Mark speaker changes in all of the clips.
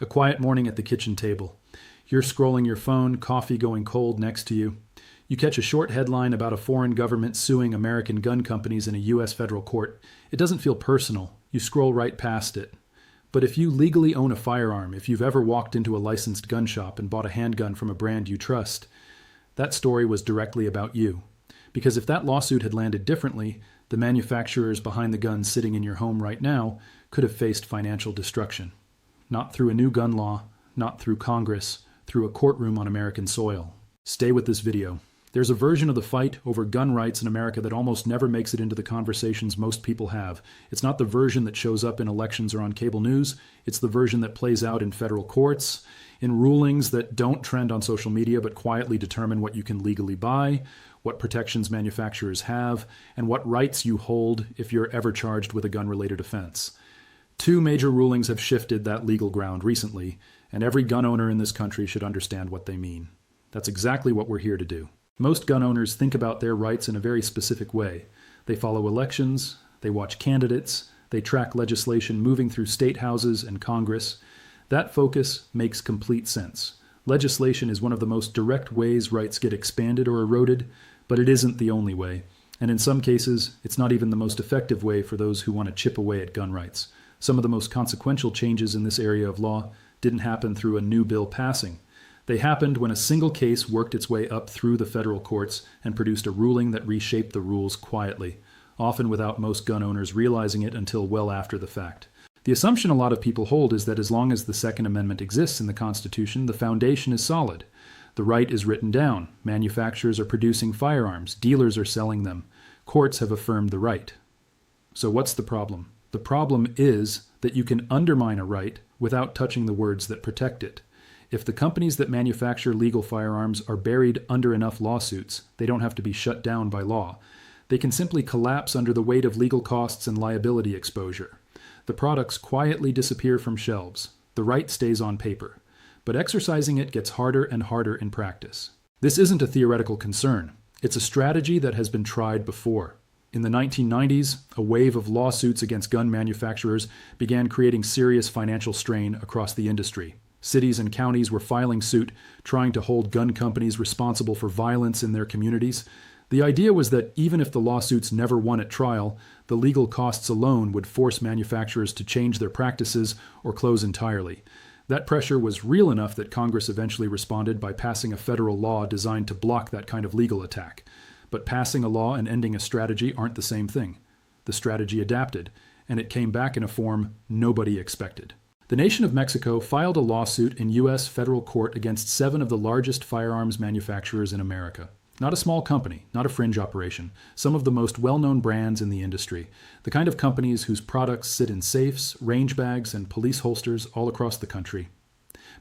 Speaker 1: A quiet morning at the kitchen table. You're scrolling your phone, coffee going cold next to you. You catch a short headline about a foreign government suing American gun companies in a U.S. federal court. It doesn't feel personal. You scroll right past it. But if you legally own a firearm, if you've ever walked into a licensed gun shop and bought a handgun from a brand you trust, that story was directly about you. Because if that lawsuit had landed differently, the manufacturers behind the guns sitting in your home right now could have faced financial destruction. Not through a new gun law, not through Congress, through a courtroom on American soil. Stay with this video. There's a version of the fight over gun rights in America that almost never makes it into the conversations most people have. It's not the version that shows up in elections or on cable news. It's the version that plays out in federal courts, in rulings that don't trend on social media but quietly determine what you can legally buy, what protections manufacturers have, and what rights you hold if you're ever charged with a gun-related offense. Two major rulings have shifted that legal ground recently, and every gun owner in this country should understand what they mean. That's exactly what we're here to do. Most gun owners think about their rights in a very specific way. They follow elections, they watch candidates, they track legislation moving through state houses and Congress. That focus makes complete sense. Legislation is one of the most direct ways rights get expanded or eroded, but it isn't the only way. And in some cases, it's not even the most effective way for those who want to chip away at gun rights. Some of the most consequential changes in this area of law didn't happen through a new bill passing. They happened when a single case worked its way up through the federal courts and produced a ruling that reshaped the rules quietly, often without most gun owners realizing it until well after the fact. The assumption a lot of people hold is that as long as the Second Amendment exists in the Constitution, the foundation is solid. The right is written down. Manufacturers are producing firearms. Dealers are selling them. Courts have affirmed the right. So what's the problem? The problem is that you can undermine a right without touching the words that protect it. If the companies that manufacture legal firearms are buried under enough lawsuits, they don't have to be shut down by law. They can simply collapse under the weight of legal costs and liability exposure. The products quietly disappear from shelves. The right stays on paper. But exercising it gets harder and harder in practice. This isn't a theoretical concern. It's a strategy that has been tried before. In the 1990s, a wave of lawsuits against gun manufacturers began creating serious financial strain across the industry. Cities and counties were filing suit, trying to hold gun companies responsible for violence in their communities. The idea was that even if the lawsuits never won at trial, the legal costs alone would force manufacturers to change their practices or close entirely. That pressure was real enough that Congress eventually responded by passing a federal law designed to block that kind of legal attack. But passing a law and ending a strategy aren't the same thing. The strategy adapted, and it came back in a form nobody expected. The nation of Mexico filed a lawsuit in U.S. federal court against 7 of the largest firearms manufacturers in America. Not a small company, not a fringe operation, some of the most well-known brands in the industry, the kind of companies whose products sit in safes, range bags, and police holsters all across the country.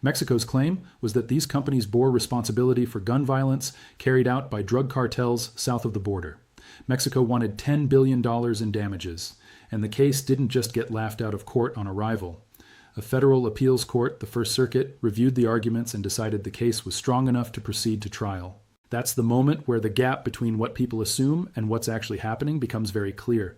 Speaker 1: Mexico's claim was that these companies bore responsibility for gun violence carried out by drug cartels south of the border. Mexico wanted $10 billion in damages, and the case didn't just get laughed out of court on arrival. A federal appeals court, the First Circuit, reviewed the arguments and decided the case was strong enough to proceed to trial. That's the moment where the gap between what people assume and what's actually happening becomes very clear.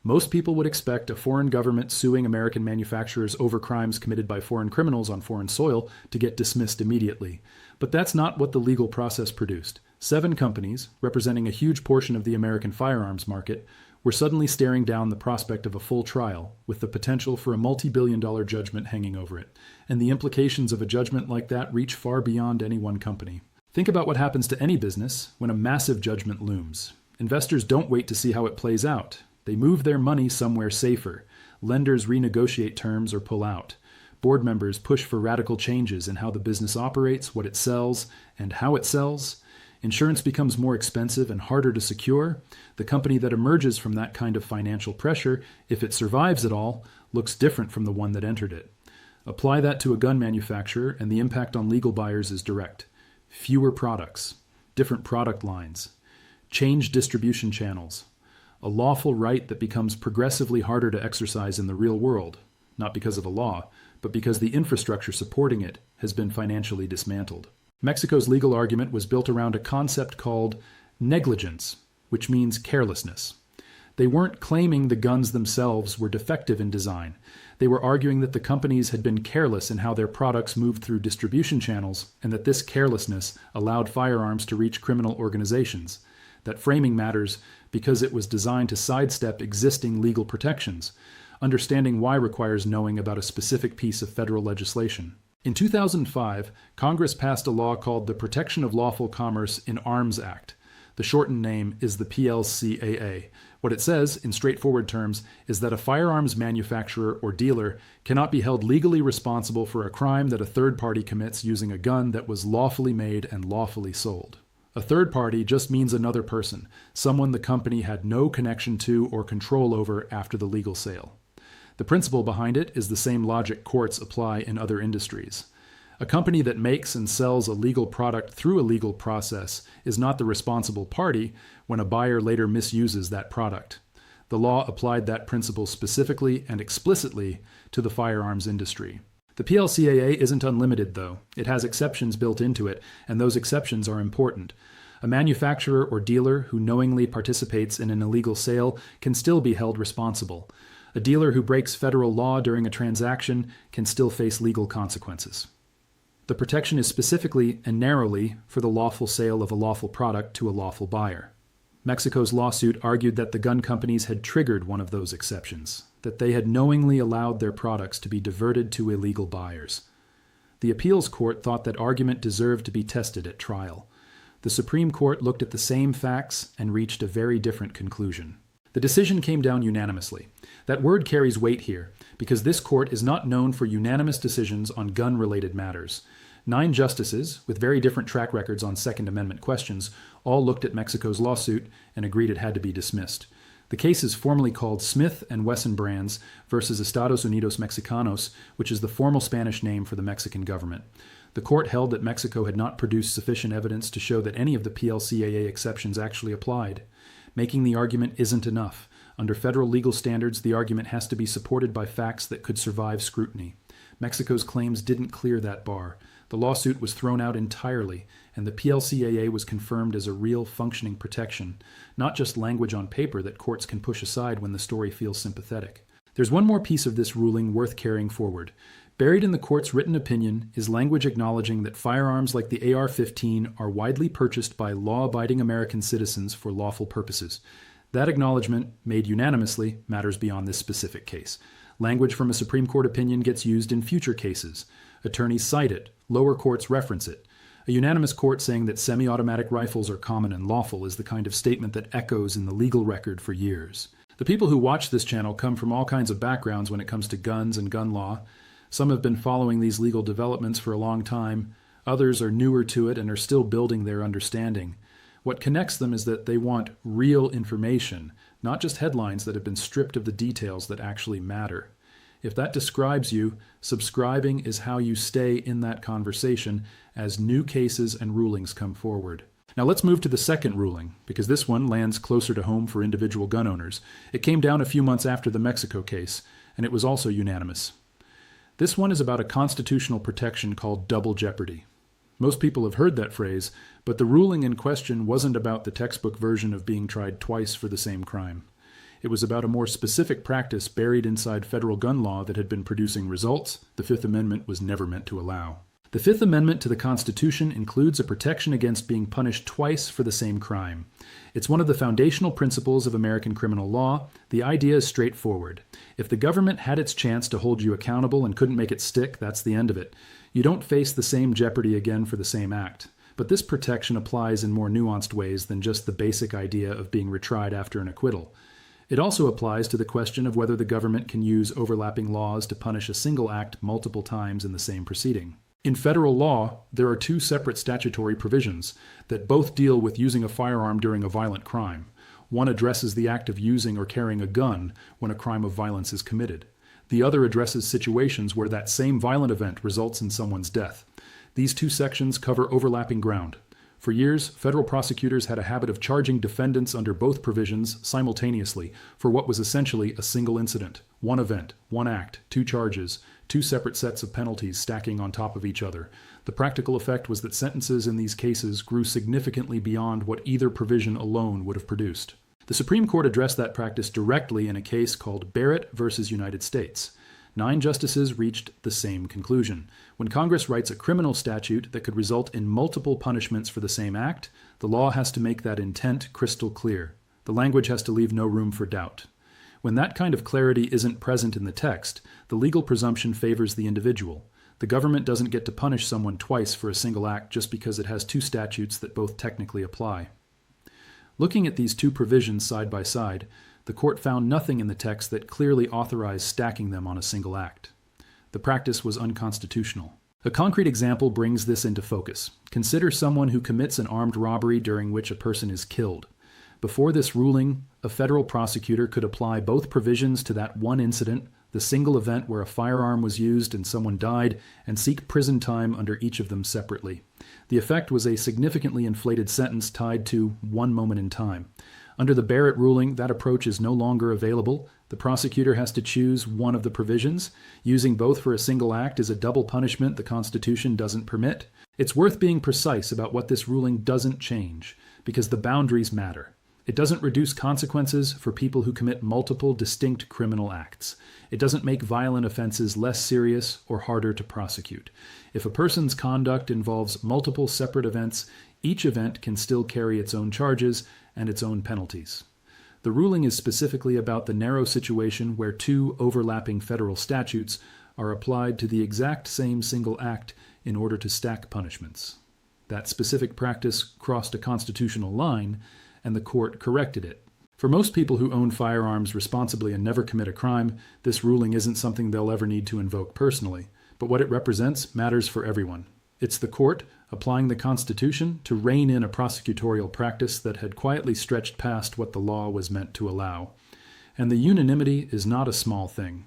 Speaker 1: Most people would expect a foreign government suing American manufacturers over crimes committed by foreign criminals on foreign soil to get dismissed immediately. But that's not what the legal process produced. 7 companies, representing a huge portion of the American firearms market, were suddenly staring down the prospect of a full trial, with the potential for a multi-billion-dollar judgment hanging over it. And the implications of a judgment like that reach far beyond any one company. Think about what happens to any business when a massive judgment looms. Investors don't wait to see how it plays out. They move their money somewhere safer. Lenders renegotiate terms or pull out. Board members push for radical changes in how the business operates, what it sells, and how it sells. Insurance becomes more expensive and harder to secure. The company that emerges from that kind of financial pressure, if it survives at all, looks different from the one that entered it. Apply that to a gun manufacturer, and the impact on legal buyers is direct. Fewer products, different product lines, changed distribution channels, a lawful right that becomes progressively harder to exercise in the real world, not because of a law, but because the infrastructure supporting it has been financially dismantled. Mexico's legal argument was built around a concept called negligence, which means carelessness. They weren't claiming the guns themselves were defective in design. They were arguing that the companies had been careless in how their products moved through distribution channels, and that this carelessness allowed firearms to reach criminal organizations. That framing matters because it was designed to sidestep existing legal protections. Understanding why requires knowing about a specific piece of federal legislation. In 2005, Congress passed a law called the Protection of Lawful Commerce in Arms Act. The shortened name is the PLCAA. What it says, in straightforward terms, is that a firearms manufacturer or dealer cannot be held legally responsible for a crime that a third party commits using a gun that was lawfully made and lawfully sold. A third party just means another person, someone the company had no connection to or control over after the legal sale. The principle behind it is the same logic courts apply in other industries. A company that makes and sells a legal product through a legal process is not the responsible party when a buyer later misuses that product. The law applied that principle specifically and explicitly to the firearms industry. The PLCAA isn't unlimited, though. It has exceptions built into it, and those exceptions are important. A manufacturer or dealer who knowingly participates in an illegal sale can still be held responsible. A dealer who breaks federal law during a transaction can still face legal consequences. The protection is specifically and narrowly for the lawful sale of a lawful product to a lawful buyer. Mexico's lawsuit argued that the gun companies had triggered one of those exceptions, that they had knowingly allowed their products to be diverted to illegal buyers. The appeals court thought that argument deserved to be tested at trial. The Supreme Court looked at the same facts and reached a very different conclusion. The decision came down unanimously. That word carries weight here, because this court is not known for unanimous decisions on gun-related matters. 9 justices, with very different track records on Second Amendment questions, all looked at Mexico's lawsuit and agreed it had to be dismissed. The case is formally called Smith and Wesson Brands versus Estados Unidos Mexicanos, which is the formal Spanish name for the Mexican government. The court held that Mexico had not produced sufficient evidence to show that any of the PLCAA exceptions actually applied. Making the argument isn't enough. Under federal legal standards, the argument has to be supported by facts that could survive scrutiny. Mexico's claims didn't clear that bar. The lawsuit was thrown out entirely, and the PLCAA was confirmed as a real functioning protection, not just language on paper that courts can push aside when the story feels sympathetic. There's one more piece of this ruling worth carrying forward. Buried in the court's written opinion is language acknowledging that firearms like the AR-15 are widely purchased by law-abiding American citizens for lawful purposes. That acknowledgement, made unanimously, matters beyond this specific case. Language from a Supreme Court opinion gets used in future cases. Attorneys cite it. Lower courts reference it. A unanimous court saying that semi-automatic rifles are common and lawful is the kind of statement that echoes in the legal record for years. The people who watch this channel come from all kinds of backgrounds when it comes to guns and gun law. Some have been following these legal developments for a long time. Others are newer to it and are still building their understanding. What connects them is that they want real information, not just headlines that have been stripped of the details that actually matter. If that describes you, subscribing is how you stay in that conversation as new cases and rulings come forward. Now let's move to the second ruling, because this one lands closer to home for individual gun owners. It came down a few months after the Mexico case, and it was also unanimous. This one is about a constitutional protection called double jeopardy. Most people have heard that phrase, but the ruling in question wasn't about the textbook version of being tried twice for the same crime. It was about a more specific practice buried inside federal gun law that had been producing results the Fifth Amendment was never meant to allow. The Fifth Amendment to the Constitution includes a protection against being punished twice for the same crime. It's one of the foundational principles of American criminal law. The idea is straightforward. If the government had its chance to hold you accountable and couldn't make it stick, that's the end of it. You don't face the same jeopardy again for the same act. But this protection applies in more nuanced ways than just the basic idea of being retried after an acquittal. It also applies to the question of whether the government can use overlapping laws to punish a single act multiple times in the same proceeding. In federal law, there are 2 separate statutory provisions that both deal with using a firearm during a violent crime. One addresses the act of using or carrying a gun when a crime of violence is committed. The other addresses situations where that same violent event results in someone's death. These 2 sections cover overlapping ground. For years, federal prosecutors had a habit of charging defendants under both provisions simultaneously for what was essentially a single incident, one event, one act, 2 charges, 2 separate sets of penalties stacking on top of each other. The practical effect was that sentences in these cases grew significantly beyond what either provision alone would have produced. The Supreme Court addressed that practice directly in a case called Barrett v. United States. 9 justices reached the same conclusion. When Congress writes a criminal statute that could result in multiple punishments for the same act, the law has to make that intent crystal clear. The language has to leave no room for doubt. When that kind of clarity isn't present in the text, the legal presumption favors the individual. The government doesn't get to punish someone twice for a single act just because it has 2 statutes that both technically apply. Looking at these 2 provisions side by side, the court found nothing in the text that clearly authorized stacking them on a single act. The practice was unconstitutional. A concrete example brings this into focus. Consider someone who commits an armed robbery during which a person is killed. Before this ruling, a federal prosecutor could apply both provisions to that one incident, the single event where a firearm was used and someone died, and seek prison time under each of them separately. The effect was a significantly inflated sentence tied to one moment in time. Under the Barrett ruling, that approach is no longer available. The prosecutor has to choose one of the provisions. Using both for a single act is a double punishment the Constitution doesn't permit. It's worth being precise about what this ruling doesn't change, because the boundaries matter. It doesn't reduce consequences for people who commit multiple distinct criminal acts. It doesn't make violent offenses less serious or harder to prosecute. If a person's conduct involves multiple separate events, each event can still carry its own charges and its own penalties. The ruling is specifically about the narrow situation where 2 overlapping federal statutes are applied to the exact same single act in order to stack punishments. That specific practice crossed a constitutional line, and the court corrected it. For most people who own firearms responsibly and never commit a crime, this ruling isn't something they'll ever need to invoke personally, but what it represents matters for everyone. It's the court applying the Constitution to rein in a prosecutorial practice that had quietly stretched past what the law was meant to allow. And the unanimity is not a small thing.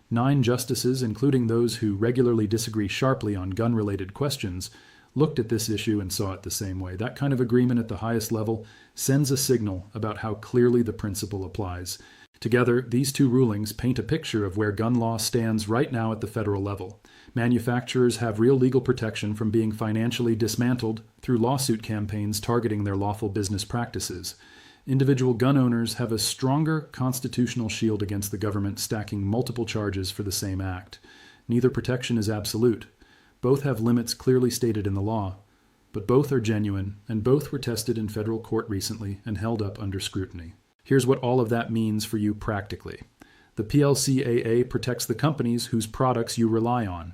Speaker 1: 9 justices, including those who regularly disagree sharply on gun-related questions, looked at this issue and saw it the same way. That kind of agreement at the highest level sends a signal about how clearly the principle applies. Together, these 2 rulings paint a picture of where gun law stands right now at the federal level. Manufacturers have real legal protection from being financially dismantled through lawsuit campaigns targeting their lawful business practices. Individual gun owners have a stronger constitutional shield against the government stacking multiple charges for the same act. Neither protection is absolute. Both have limits clearly stated in the law, but both are genuine, and both were tested in federal court recently and held up under scrutiny. Here's what all of that means for you practically. The PLCAA protects the companies whose products you rely on.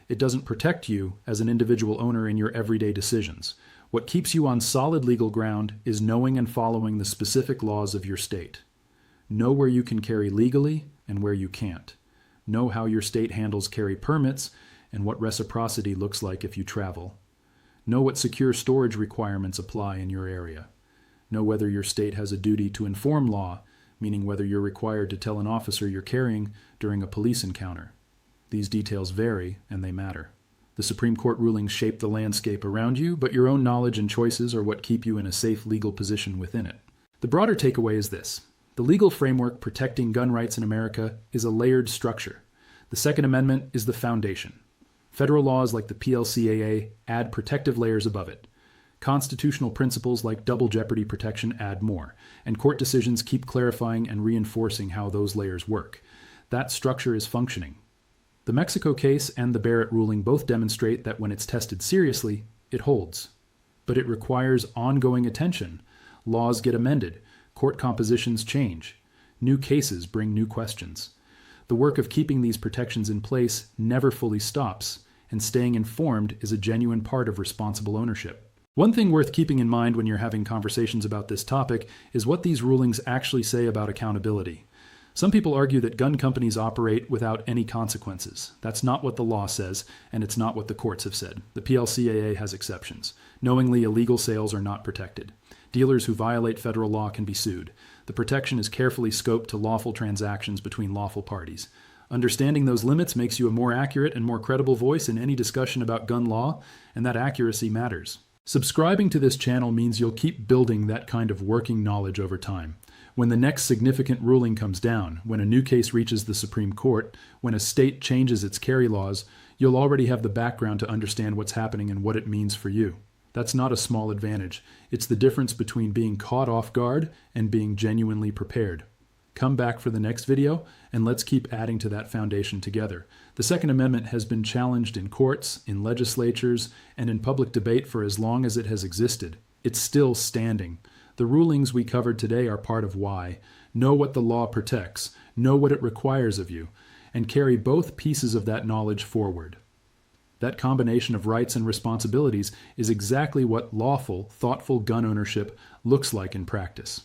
Speaker 1: It doesn't protect you as an individual owner in your everyday decisions. What keeps you on solid legal ground is knowing and following the specific laws of your state. Know where you can carry legally and where you can't. Know how your state handles carry permits and what reciprocity looks like if you travel. Know what secure storage requirements apply in your area. Know whether your state has a duty to inform law, meaning whether you're required to tell an officer you're carrying during a police encounter. These details vary, and they matter. The Supreme Court rulings shape the landscape around you, but your own knowledge and choices are what keep you in a safe legal position within it. The broader takeaway is this. The legal framework protecting gun rights in America is a layered structure. The Second Amendment is the foundation. Federal laws like the PLCAA add protective layers above it. Constitutional principles like double jeopardy protection add more, and court decisions keep clarifying and reinforcing how those layers work. That structure is functioning. The Mexico case and the Barrett ruling both demonstrate that when it's tested seriously, it holds. But it requires ongoing attention. Laws get amended. Court compositions change. New cases bring new questions. The work of keeping these protections in place never fully stops, and staying informed is a genuine part of responsible ownership. One thing worth keeping in mind when you're having conversations about this topic is what these rulings actually say about accountability. Some people argue that gun companies operate without any consequences. That's not what the law says, and it's not what the courts have said. The PLCAA has exceptions. Knowingly illegal sales are not protected. Dealers who violate federal law can be sued. The protection is carefully scoped to lawful transactions between lawful parties. Understanding those limits makes you a more accurate and more credible voice in any discussion about gun law, and that accuracy matters. Subscribing to this channel means you'll keep building that kind of working knowledge over time. When the next significant ruling comes down, when a new case reaches the Supreme Court, when a state changes its carry laws, you'll already have the background to understand what's happening and what it means for you. That's not a small advantage. It's the difference between being caught off guard and being genuinely prepared. Come back for the next video, and let's keep adding to that foundation together. The Second Amendment has been challenged in courts, in legislatures, and in public debate for as long as it has existed. It's still standing. The rulings we covered today are part of why. Know what the law protects, know what it requires of you, and carry both pieces of that knowledge forward. That combination of rights and responsibilities is exactly what lawful, thoughtful gun ownership looks like in practice.